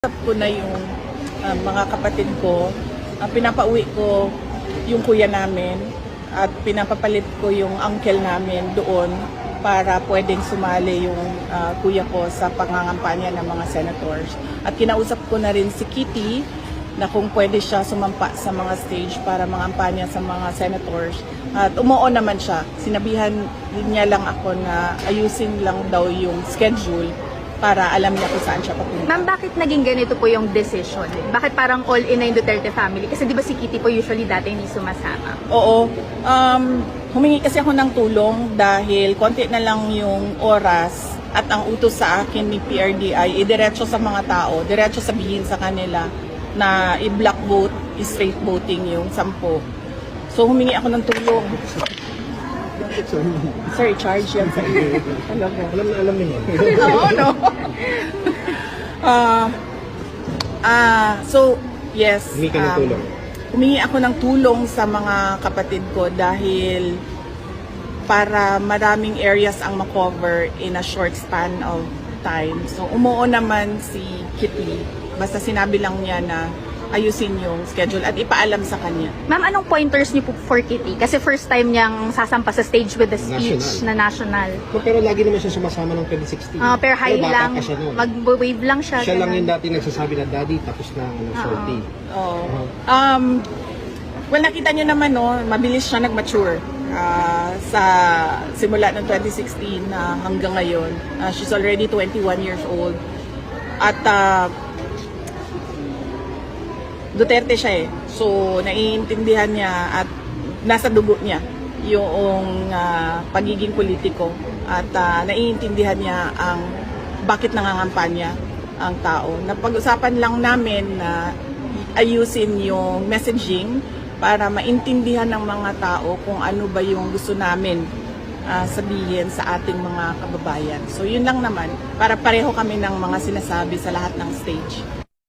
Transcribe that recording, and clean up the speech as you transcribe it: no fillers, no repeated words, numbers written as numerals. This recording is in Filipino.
Ko na yung mga kapatid ko, pinapauwi ko yung kuya namin at pinapapalit ko yung uncle namin doon para pwedeng sumali yung kuya ko sa pangangampanya ng mga senators. At kinausap ko na rin si Kitty na kung pwede siya sumampa sa mga stage para mangampanya sa mga senators. At umuo naman siya. Sinabihan niya lang ako na ayusin lang daw yung schedule para alam niya kung saan siya papunta. Ma'am, bakit naging ganito po yung decision? Bakit parang all-in na yung Duterte family? Kasi di ba si Kitty po usually dati hindi sumasama? Oo. Humingi kasi ako ng tulong dahil konti na lang yung oras at ang utos sa akin ni PRDI, diretso sa mga tao, diretso sabihin sa kanila na i-block vote, i-straight voting yung 10. So humingi ako ng tulong. Sir, charge yan sa iyo. Alam na alam niyo. Oo, no? So, yes. Humingi ka ng tulong. Humingi ako ng tulong sa mga kapatid ko dahil para maraming areas ang makover in a short span of time. So, umuo naman si Kitty. Basta sinabi lang niya na ayusin yung schedule at ipaalam sa kanya. Ma'am, anong pointers niyo po for Kitty? Kasi first time niyang sasampa sa stage with the speech na national. Pero lagi naman siya sumasama ng 2016. Pero high bata lang, pa siya noon. mag-wave lang siya. Siya lang ganun. yung dati nagsasabi na daddy tapos na salty. Oh. Well, nakita nyo naman, no, mabilis siya nag-mature sa simula ng 2016 hanggang ngayon. She's already 21 years old. At Duterte siya eh. So, naiintindihan niya at nasa dugo niya yung pagiging politiko. At naiintindihan niya ang bakit nangangampanya ang tao. Napag-usapan lang namin na ayusin yung messaging para maintindihan ng mga tao kung ano ba yung gusto namin sabihin sa ating mga kababayan. So, yun lang naman. Para pareho kami ng mga sinasabi sa lahat ng stage.